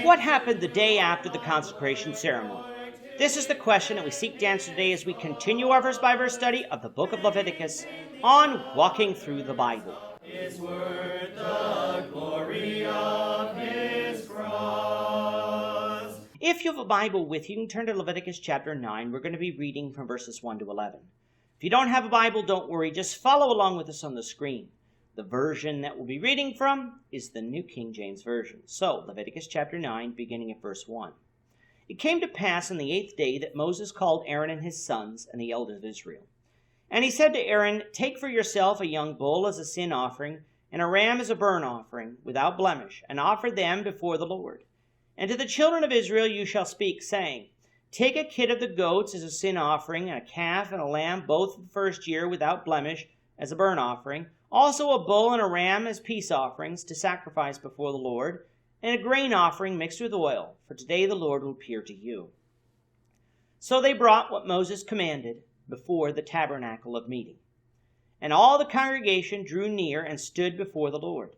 What happened the day after the consecration ceremony? This is the question that we seek to answer today as we continue our verse-by-verse study of the book of Leviticus on walking through the Bible. Is worth the glory of his cross. If you have a Bible with you, you can turn to Leviticus chapter 9. We're going to be reading from verses 1 to 11. If you don't have a Bible, don't worry. Just follow along with us on the screen. The version that we'll be reading from is the New King James Version. So, Leviticus chapter 9, beginning at verse 1. It came to pass on the 8th day that Moses called Aaron and his sons and the elders of Israel. And he said to Aaron, Take for yourself a young bull as a sin offering, and a ram as a burnt offering, without blemish, and offer them before the Lord. And to the children of Israel you shall speak, saying, Take a kid of the goats as a sin offering, and a calf and a lamb, both of the first year, without blemish, as a burnt offering, also a bull and a ram as peace offerings to sacrifice before the Lord, and a grain offering mixed with oil, for today the Lord will appear to you. So they brought what Moses commanded before the tabernacle of meeting. And all the congregation drew near and stood before the Lord.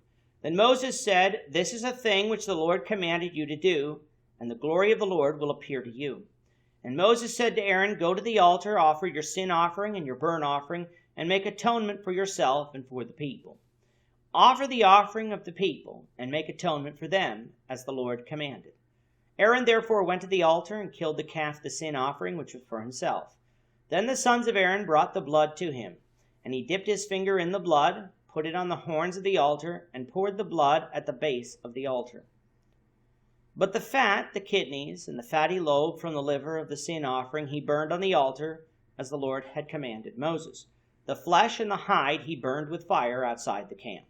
Then Moses said, This is a thing which the Lord commanded you to do, and the glory of the Lord will appear to you. And Moses said to Aaron, Go to the altar, offer your sin offering and your burnt offering, and make atonement for yourself and for the people. Offer the offering of the people, and make atonement for them, as the Lord commanded. Aaron therefore went to the altar and killed the calf, the sin offering, which was for himself. Then the sons of Aaron brought the blood to him, and he dipped his finger in the blood, put it on the horns of the altar, and poured the blood at the base of the altar. But the fat, the kidneys, and the fatty lobe from the liver of the sin offering he burned on the altar, as the Lord had commanded Moses. The flesh and the hide he burned with fire outside the camp.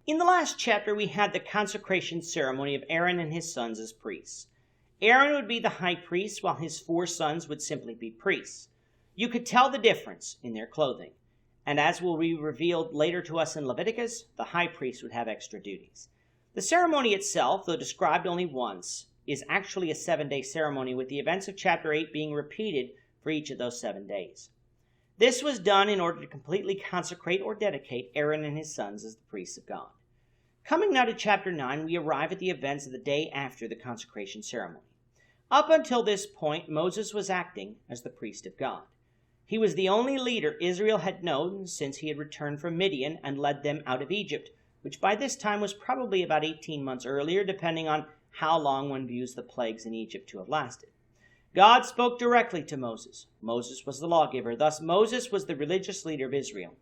In the last chapter, we had the consecration ceremony of Aaron and his sons as priests. Aaron would be the high priest, while his 4 sons would simply be priests. You could tell the difference in their clothing. And as will be revealed later to us in Leviticus, the high priest would have extra duties. The ceremony itself, though described only once, is actually a 7-day ceremony, with the events of chapter 8 being repeated for each of those 7 days. This was done in order to completely consecrate or dedicate Aaron and his sons as the priests of God. Coming now to chapter 9, we arrive at the events of the day after the consecration ceremony. Up until this point, Moses was acting as the priest of God. He was the only leader Israel had known since he had returned from Midian and led them out of Egypt, which by this time was probably about 18 months earlier, depending on how long one views the plagues in Egypt to have lasted. God spoke directly to Moses. Moses was the lawgiver. Thus, Moses was the religious leader of Israel.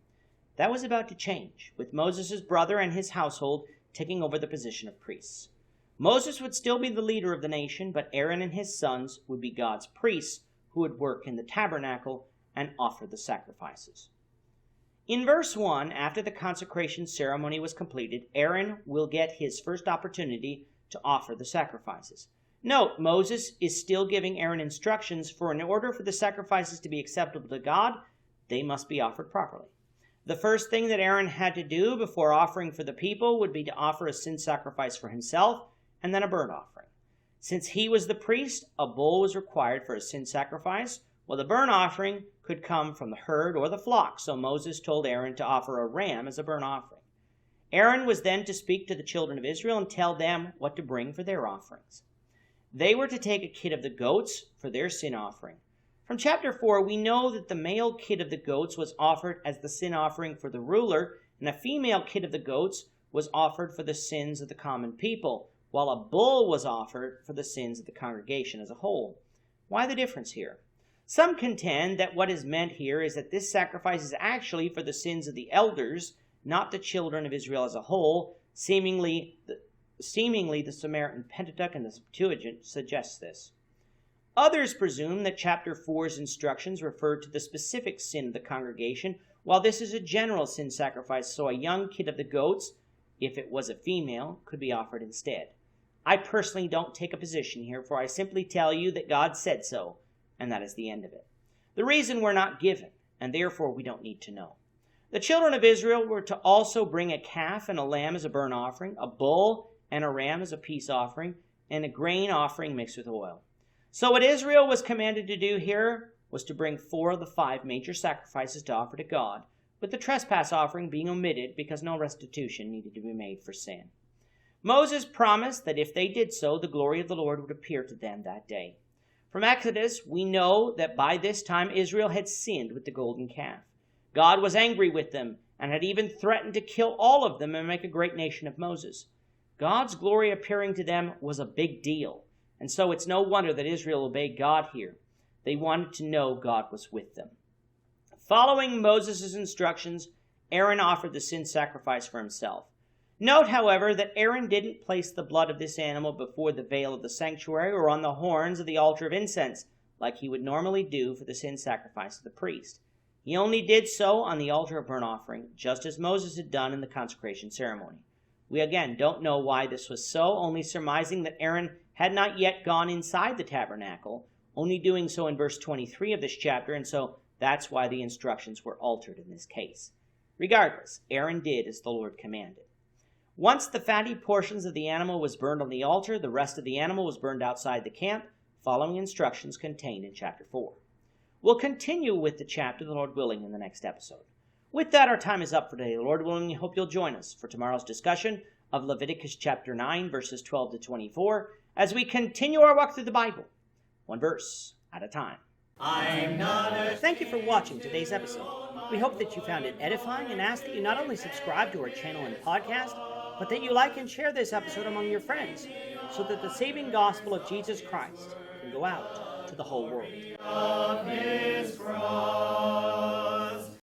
That was about to change, with Moses' brother and his household taking over the position of priests. Moses would still be the leader of the nation, but Aaron and his sons would be God's priests who would work in the tabernacle and offer the sacrifices. In verse 1, after the consecration ceremony was completed, Aaron will get his first opportunity to offer the sacrifices. Note, Moses is still giving Aaron instructions, for in order for the sacrifices to be acceptable to God, they must be offered properly. The first thing that Aaron had to do before offering for the people would be to offer a sin sacrifice for himself and then a burnt offering. Since he was the priest, a bull was required for a sin sacrifice, while the burnt offering could come from the herd or the flock, so Moses told Aaron to offer a ram as a burnt offering. Aaron was then to speak to the children of Israel and tell them what to bring for their offerings. They were to take a kid of the goats for their sin offering. From chapter 4, we know that the male kid of the goats was offered as the sin offering for the ruler, and a female kid of the goats was offered for the sins of the common people, while a bull was offered for the sins of the congregation as a whole. Why the difference here? Some contend that what is meant here is that this sacrifice is actually for the sins of the elders, not the children of Israel as a whole. Seemingly the Samaritan Pentateuch and the Septuagint suggests this. Others presume that chapter 4's instructions referred to the specific sin of the congregation, while this is a general sin sacrifice, so a young kid of the goats, if it was a female, could be offered instead. I personally don't take a position here, for I simply tell you that God said so, and that is the end of it. The reason we're not given, and therefore we don't need to know. The children of Israel were to also bring a calf and a lamb as a burnt offering, a bull and a ram as a peace offering, and a grain offering mixed with oil. So what Israel was commanded to do here was to bring 4 of the 5 major sacrifices to offer to God, with the trespass offering being omitted because no restitution needed to be made for sin. Moses promised that if they did so, the glory of the Lord would appear to them that day. From Exodus, we know that by this time Israel had sinned with the golden calf. God was angry with them and had even threatened to kill all of them and make a great nation of Moses. God's glory appearing to them was a big deal, and so it's no wonder that Israel obeyed God here. They wanted to know God was with them. Following Moses' instructions, Aaron offered the sin sacrifice for himself. Note, however, that Aaron didn't place the blood of this animal before the veil of the sanctuary or on the horns of the altar of incense, like he would normally do for the sin sacrifice of the priest. He only did so on the altar of burnt offering, just as Moses had done in the consecration ceremony. We again don't know why this was so, only surmising that Aaron had not yet gone inside the tabernacle, only doing so in verse 23 of this chapter, and so that's why the instructions were altered in this case. Regardless, Aaron did as the Lord commanded. Once the fatty portions of the animal was burned on the altar, the rest of the animal was burned outside the camp, following instructions contained in chapter 4. We'll continue with the chapter, the Lord willing, in the next episode. With that, our time is up for today. The Lord willing, I hope you'll join us for tomorrow's discussion of Leviticus chapter 9, verses 12 to 24, as we continue our walk through the Bible, one verse at a time. Thank you for watching today's episode. We hope that you found it edifying and ask that you not only subscribe to our channel and podcast, but that you like and share this episode among your friends so that the saving gospel of Jesus Christ can go out to the whole world.